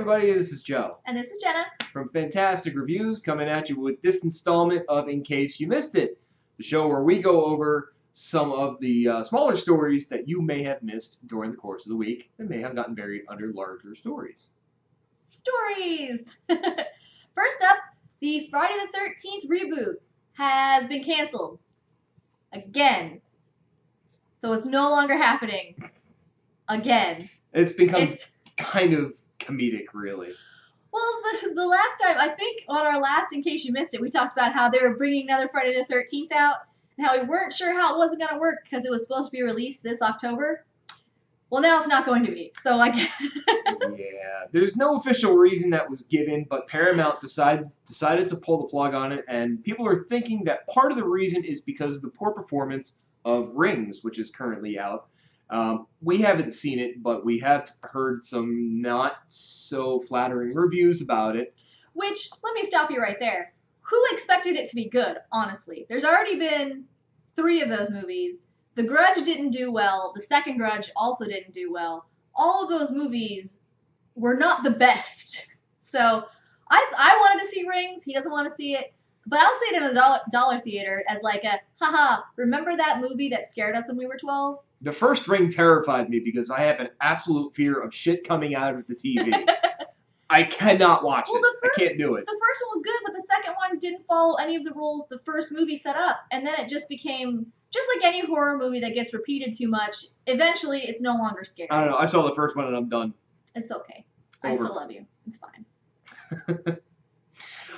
everybody, this is Joe. And this is Jenna. From Fantastic Reviews, coming at you with this installment of In Case You Missed It, the show where we go over some of the smaller stories that you may have missed during the course of the week that may have gotten buried under larger stories. Stories! First up, the Friday the 13th reboot has been canceled. Again. So it's no longer happening. Again. It's become kind of comedic, really. Well, the last time, I think on our last In Case You Missed It, we talked about how they were bringing another Friday the 13th out, and how we weren't sure how it wasn't going to work because it was supposed to be released this October. Well, now it's not going to be, so I guess. Yeah, there's no official reason that was given, but Paramount decided to pull the plug on it, and people are thinking that part of the reason is because of the poor performance of Rings, which is currently out. We haven't seen it, but we have heard some not so flattering reviews about it. Which, let me stop you right there. Who expected it to be good, honestly? There's already been 3 of those movies. The Grudge didn't do well. The second Grudge also didn't do well. All of those movies were not the best. So, I wanted to see Rings. He doesn't want to see it. But I'll see it in a dollar theater as like a, haha, remember that movie that scared us when we were 12? The first Ring terrified me because I have an absolute fear of shit coming out of the TV. I cannot watch it. I can't do it. The first one was good, but the second one didn't follow any of the rules the first movie set up. And then it just became, just like any horror movie that gets repeated too much, eventually it's no longer scary. I don't know. I saw the first one and I'm done. It's okay. Over. I still love you. It's fine.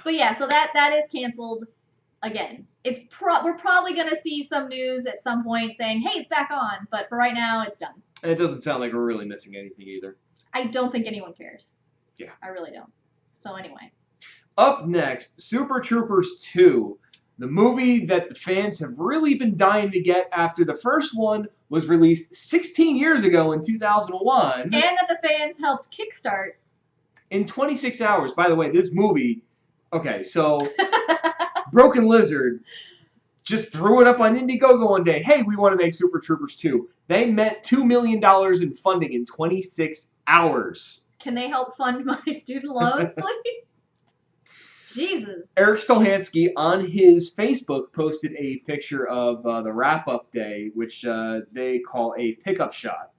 But yeah, so that is canceled again. We're probably going to see some news at some point saying, hey, it's back on. But for right now, it's done. And it doesn't sound like we're really missing anything either. I don't think anyone cares. Yeah. I really don't. So anyway. Up next, Super Troopers 2. The movie that the fans have really been dying to get after the first one was released 16 years ago in 2001. And that the fans helped kickstart. In 26 hours. By the way, this movie... Okay, so... Broken Lizard just threw it up on Indiegogo one day. Hey, we want to make Super Troopers 2. They met $2 million in funding in 26 hours. Can they help fund my student loans, please? Jesus. Eric Stolhansky on his Facebook posted a picture of the wrap-up day, which they call a pickup shot.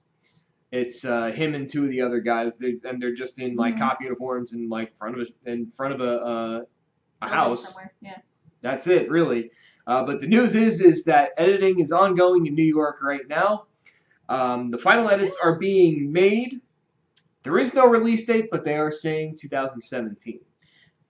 It's him and 2 of the other guys, they're just in like cop uniforms and like in front of a house. Somewhere. Yeah. That's it, really. But the news is that editing is ongoing in New York right now. The final edits are being made. There is no release date, but they are saying 2017.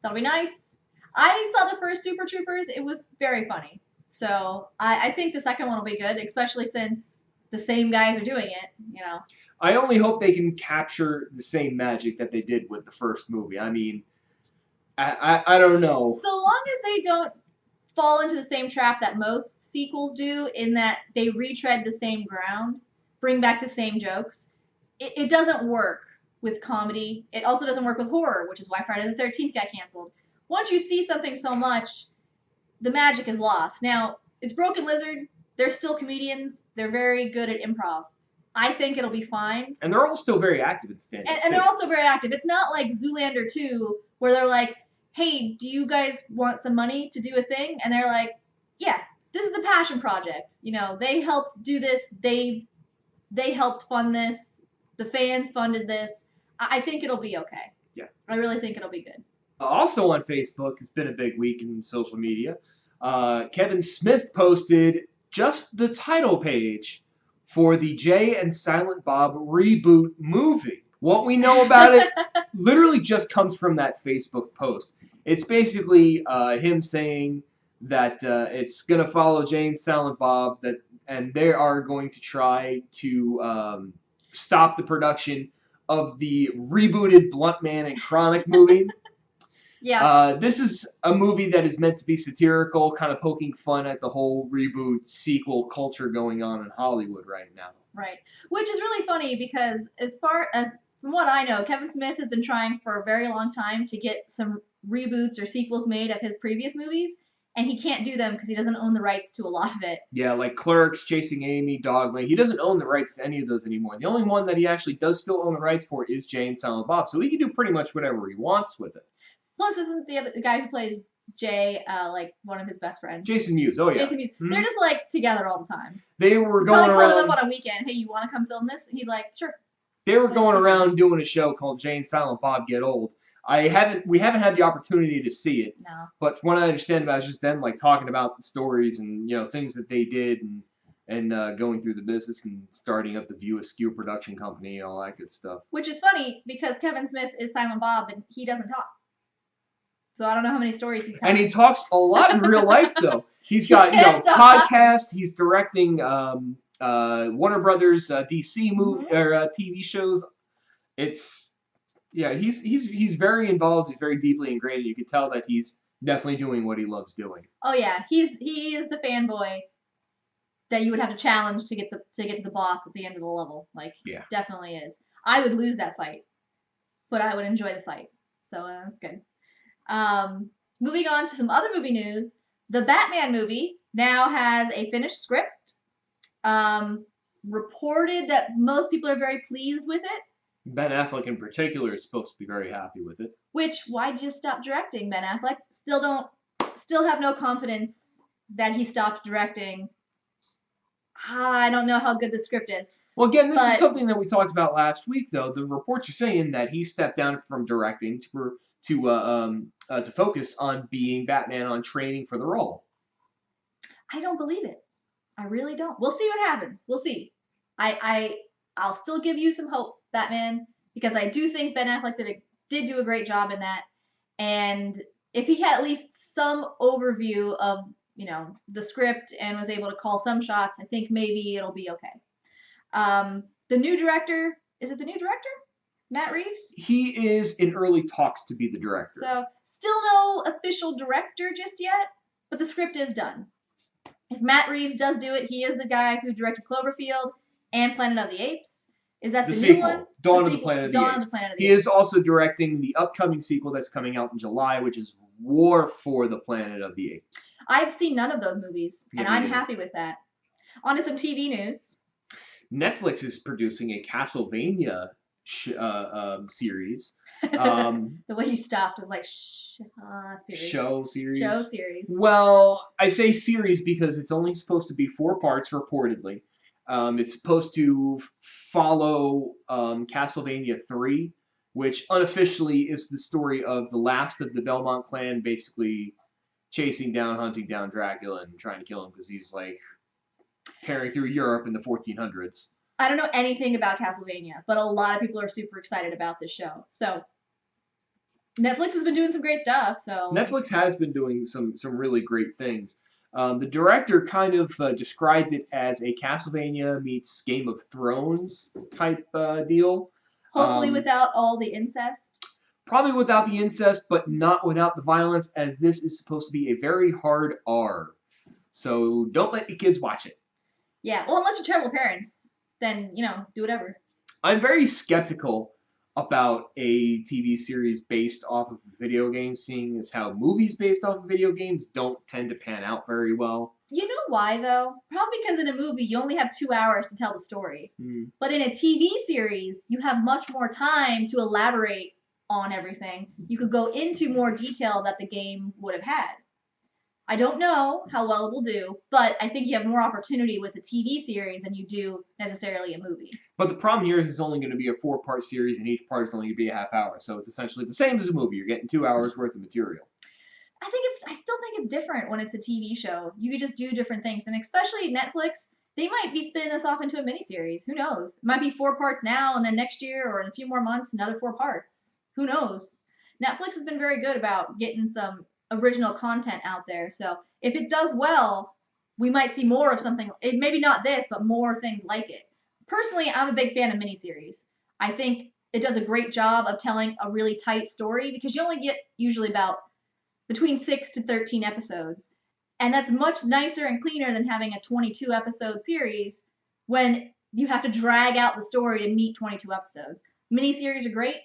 That'll be nice. I saw the first Super Troopers. It was very funny. So I think the second one will be good, especially since the same guys are doing it, you know. I only hope they can capture the same magic that they did with the first movie. I mean, I don't know. So long as they don't fall into the same trap that most sequels do, in that they retread the same ground, bring back the same jokes, it doesn't work with comedy. It also doesn't work with horror, which is why Friday the 13th got canceled. Once you see something so much, the magic is lost. Now, it's Broken Lizard. They're still comedians. They're very good at improv. I think it'll be fine. And they're all still very active in stand-up, and they're also very active. It's not like Zoolander 2, where they're like, hey, do you guys want some money to do a thing? And they're like, yeah, this is a passion project. You know, they helped do this. They helped fund this. The fans funded this. I think it'll be okay. Yeah. I really think it'll be good. Also on Facebook, it's been a big week in social media. Kevin Smith posted just the title page for the Jay and Silent Bob reboot movie. What we know about it literally just comes from that Facebook post. It's basically him saying that it's going to follow Jay and Silent Bob, and they are going to try to stop the production of the rebooted Blunt Man and Chronic movie. Yeah. This is a movie that is meant to be satirical, kind of poking fun at the whole reboot sequel culture going on in Hollywood right now. Right. Which is really funny because as far as, from what I know, Kevin Smith has been trying for a very long time to get some reboots or sequels made of his previous movies. and he can't do them because he doesn't own the rights to a lot of it. Yeah, like Clerks, Chasing Amy, Dogma. He doesn't own the rights to any of those anymore. The only one that he actually does still own the rights for is Jay and Silent Bob, so he can do pretty much whatever he wants with it. Plus, isn't the guy who plays Jay like one of his best friends? Jason Mewes, oh yeah. Jason Mewes. They're just like together all the time. They were He going probably around. called him up on a weekend. Hey, you want to come film this? And he's like, sure. They were going around doing a show called Jay and Silent Bob Get Old. We haven't had the opportunity to see it. No. But from what I understand about it, it's just them like talking about the stories and things that they did and going through the business and starting up the View Askew production company and all that good stuff. Which is funny because Kevin Smith is Silent Bob and he doesn't talk. So I don't know how many stories he's telling. And he talks a lot in real life though. He's got podcasts. He's directing Warner Brothers DC movie or TV shows. He's very involved. He's very deeply ingrained. You can tell that he's definitely doing what he loves doing. Oh yeah, he is the fanboy that you would have to challenge to get to the boss at the end of the level. Like, definitely is. I would lose that fight, but I would enjoy the fight. So that's good. Moving on to some other movie news. The Batman movie now has a finished script. Reported that most people are very pleased with it. Ben Affleck in particular is supposed to be very happy with it. Which, why'd you stop directing, Ben Affleck? Still have no confidence that he stopped directing. I don't know how good the script is. Well, again, this is something that we talked about last week, though. The reports are saying that he stepped down from directing to focus on being Batman, on training for the role. I don't believe it. I really don't. We'll see what happens. We'll see. I'll still give you some hope, Batman, because I do think Ben Affleck did do a great job in that. And if he had at least some overview of the script and was able to call some shots, I think maybe it'll be okay. The new director, is it the new director? Matt Reeves? He is in early talks to be the director. So still no official director just yet, but the script is done. If Matt Reeves does do it, he is the guy who directed Cloverfield and Planet of the Apes. Is that the new one? Dawn of the Planet of the Apes. He is also directing the upcoming sequel that's coming out in July, which is War for the Planet of the Apes. I've seen none of those movies, and I'm happy with that. On to some TV news. Netflix is producing a Castlevania series. The way you stopped was like series. Show series. Show series. Well, I say series because it's only supposed to be 4 parts, reportedly. It's supposed to follow Castlevania 3, which unofficially is the story of the last of the Belmont clan basically hunting down Dracula and trying to kill him because he's like tearing through Europe in the 1400s. I don't know anything about Castlevania, but a lot of people are super excited about this show. So Netflix has been doing some great stuff. So Netflix has been doing some really great things. The director kind of described it as a Castlevania meets Game of Thrones type deal. Hopefully without all the incest. Probably without the incest, but not without the violence, as this is supposed to be a very hard R. So don't let the kids watch it. Yeah, well, unless you're terrible parents, then, do whatever. I'm very skeptical about a TV series based off of video games, seeing as how movies based off of video games don't tend to pan out very well. You know why, though? Probably because in a movie, you only have 2 hours to tell the story. But in a TV series, you have much more time to elaborate on everything. You could go into more detail that the game would have had. I don't know how well it will do, but I think you have more opportunity with a TV series than you do necessarily a movie. But the problem here is it's only going to be a 4-part series, and each part is only going to be a half hour. So it's essentially the same as a movie. You're getting 2 hours worth of material. I still think it's different when it's a TV show. You could just do different things. And especially Netflix, they might be spinning this off into a miniseries. Who knows? It might be 4 parts now, and then next year or in a few more months, another 4 parts. Who knows? Netflix has been very good about getting some original content out there. So if it does well, we might see more of something. Maybe not this, but more things like it. Personally, I'm a big fan of miniseries. I think it does a great job of telling a really tight story because you only get usually about between 6 to 13 episodes. And that's much nicer and cleaner than having a 22 episode series when you have to drag out the story to meet 22 episodes. Miniseries are great.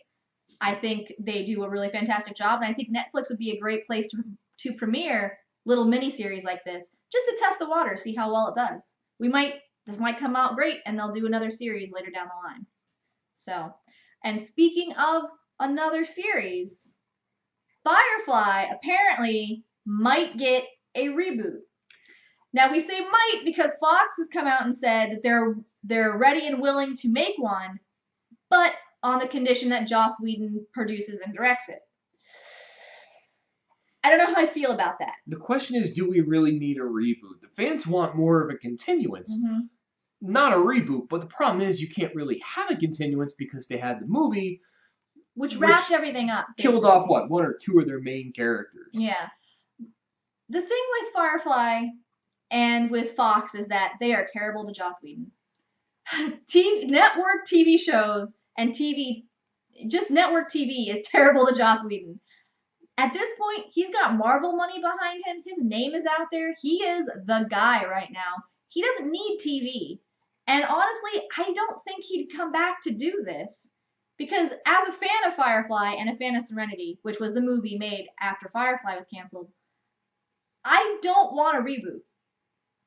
I think they do a really fantastic job, and I think Netflix would be a great place to premiere little mini series like this just to test the water, see how well it does. This might come out great, and they'll do another series later down the line. So, and speaking of another series, Firefly apparently might get a reboot. Now we say might because Fox has come out and said that they're ready and willing to make one, but on the condition that Joss Whedon produces and directs it. I don't know how I feel about that. The question is, do we really need a reboot? The fans want more of a continuance, not a reboot. But the problem is, you can't really have a continuance because they had the movie, which wrapped everything up. Killed off what, 1 or 2 of their main characters. Yeah. The thing with Firefly and with Fox is that they are terrible to Joss Whedon. Network TV shows and just network TV is terrible to Joss Whedon. At this point, he's got Marvel money behind him. His name is out there. He is the guy right now. He doesn't need TV. And honestly, I don't think he'd come back to do this. Because as a fan of Firefly and a fan of Serenity, which was the movie made after Firefly was canceled, I don't want a reboot.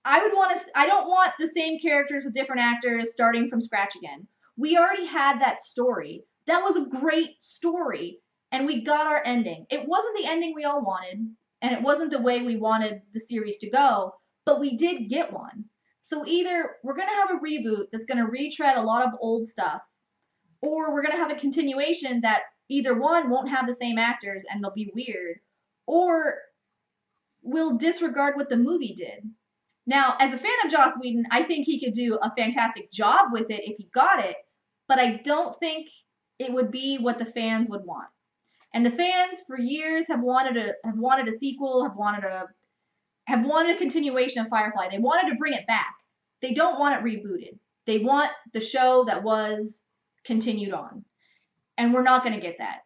I don't want the same characters with different actors starting from scratch again. We already had that story. That was a great story. And we got our ending. It wasn't the ending we all wanted, and it wasn't the way we wanted the series to go, but we did get one. So either we're going to have a reboot that's going to retread a lot of old stuff, or we're going to have a continuation that either one won't have the same actors and it'll be weird, or we'll disregard what the movie did. Now, as a fan of Joss Whedon, I think he could do a fantastic job with it if he got it, but I don't think it would be what the fans would want. And the fans for years have wanted a sequel, have wanted a continuation of Firefly. They wanted to bring it back. They don't want it rebooted. They want the show that was continued on. And we're not going to get that.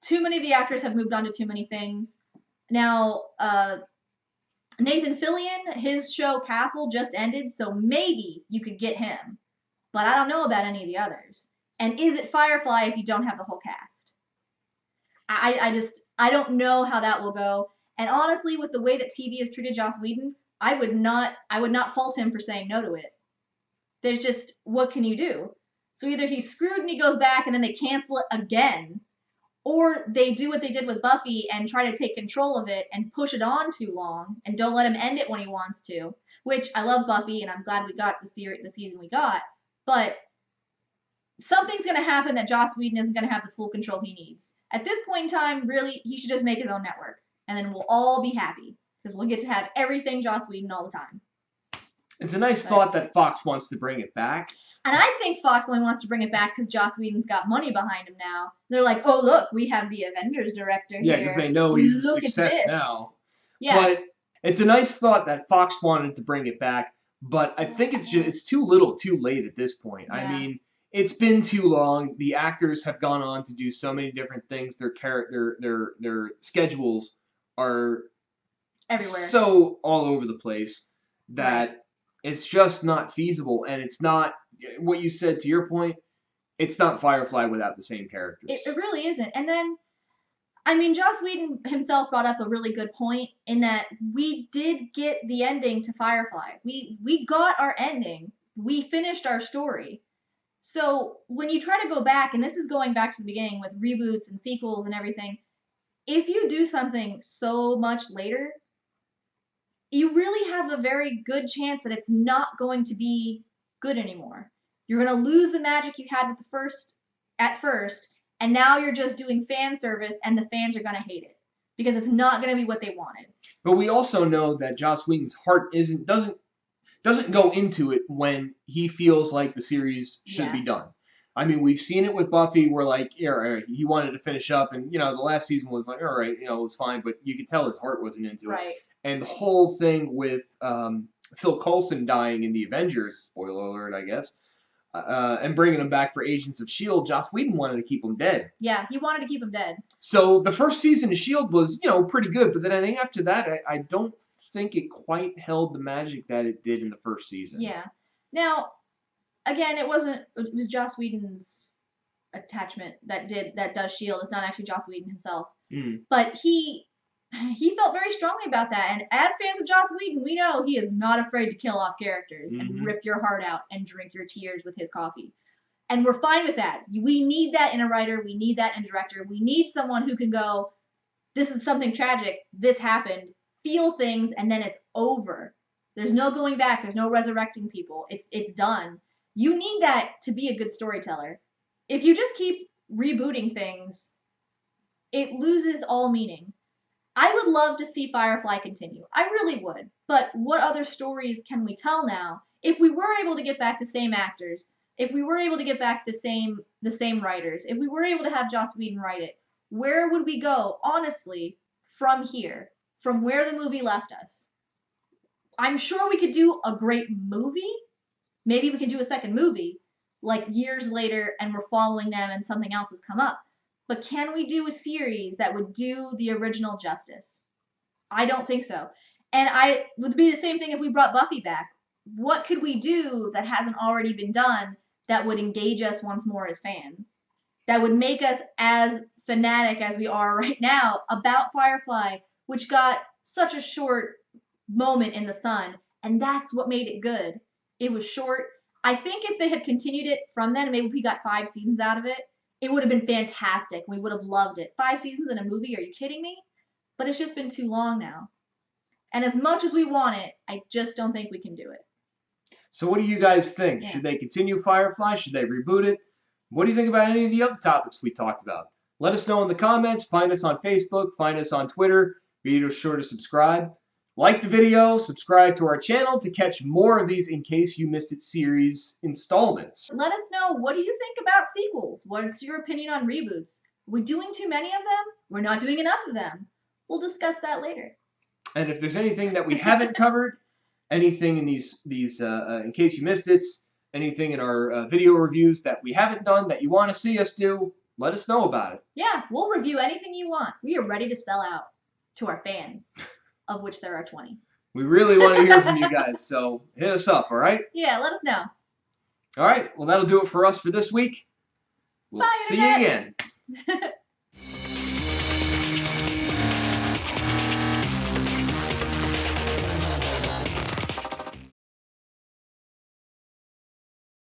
Too many of the actors have moved on to too many things. Now, Nathan Fillion, his show Castle just ended, so maybe you could get him. But I don't know about any of the others. And is it Firefly if you don't have the whole cast? I don't know how that will go. And honestly, with the way that TV has treated Joss Whedon, I would not fault him for saying no to it. There's just, what can you do? So either he's screwed and he goes back and then they cancel it again, or they do what they did with Buffy and try to take control of it and push it on too long and don't let him end it when he wants to, which I love Buffy and I'm glad we got the season we got, but something's going to happen that Joss Whedon isn't going to have the full control he needs. At this point in time, really, he should just make his own network. And then we'll all be happy. Because we'll get to have everything Joss Whedon all the time. It's a nice thought that Fox wants to bring it back. And I think Fox only wants to bring it back because Joss Whedon's got money behind him now. They're like, oh, look, we have the Avengers director here. Yeah, because they know he's a success now. Yeah. But it's a nice thought that Fox wanted to bring it back. But I think it's too little too late at this point. Yeah. I mean, it's been too long. The actors have gone on to do so many different things. Their schedules are everywhere, so all over the place that it's just not feasible. And it's not what you said to your point. It's not Firefly without the same characters. It really isn't. And then, I mean, Joss Whedon himself brought up a really good point in that we did get the ending to Firefly. We got our ending. We finished our story. So when you try to go back, and this is going back to the beginning with reboots and sequels and everything, if you do something so much later, you really have a very good chance that it's not going to be good anymore. You're going to lose the magic you had with at first, and now you're just doing fan service, and the fans are going to hate it because it's not going to be what they wanted. But we also know that Joss Whedon's heart doesn't go into it when he feels like the series should be done. I mean, we've seen it with Buffy where, like, he wanted to finish up, and, the last season was like, all right, it was fine, but you could tell his heart wasn't into it. And the whole thing with Phil Coulson dying in the Avengers, spoiler alert, I guess, and bringing him back for Agents of S.H.I.E.L.D., Joss Whedon wanted to keep him dead. Yeah, he wanted to keep him dead. So the first season of S.H.I.E.L.D. was, pretty good, but then I think after that, I don't think it quite held the magic that it did in the first season. Yeah. Now, again, it was Joss Whedon's attachment that does S.H.I.E.L.D. It's not actually Joss Whedon himself. But he he felt very strongly about that. And as fans of Joss Whedon, we know he is not afraid to kill off characters and rip your heart out and drink your tears with his coffee. And we're fine with that. We need that in a writer. We need that in a director. We need someone who can go, this is something tragic. This happened. Feel things, and then it's over. There's no going back. There's no resurrecting people. It's done. You need that to be a good storyteller. If you just keep rebooting things, it loses all meaning. I would love to see Firefly continue. I really would. But what other stories can we tell now? If we were able to get back the same actors, if we were able to get back the same writers, if we were able to have Joss Whedon write it, where would we go, honestly, from here? From where the movie left us? I'm sure we could do a great movie. Maybe we can do a second movie, like years later, and we're following them and something else has come up. But can we do a series that would do the original justice? I don't think so. And I would be the same thing if we brought Buffy back. What could we do that hasn't already been done that would engage us once more as fans? That would make us as fanatic as we are right now about Firefly, which got such a short moment in the sun, and that's what made it good. It was short. I think if they had continued it from then, maybe if we got 5 seasons out of it, it would have been fantastic. We would have loved it. 5 seasons in a movie? Are you kidding me? But it's just been too long now. And as much as we want it, I just don't think we can do it. So what do you guys think? Yeah. Should they continue Firefly? Should they reboot it? What do you think about any of the other topics we talked about? Let us know in the comments. Find us on Facebook. Find us on Twitter. Be sure to subscribe. Like the video. Subscribe to our channel to catch more of these In Case You Missed It series installments. Let us know, what do you think about sequels? What's your opinion on reboots? Are we doing too many of them? We're not doing enough of them. We'll discuss that later. And if there's anything that we haven't covered, anything in these In Case You Missed It, anything in our video reviews that we haven't done that you want to see us do, let us know about it. Yeah, we'll review anything you want. We are ready to sell out to our fans, of which there are 20. We really want to hear from you guys, so hit us up, all right? Yeah, let us know. All right, well, that'll do it for us for this week. We'll Bye, see you again.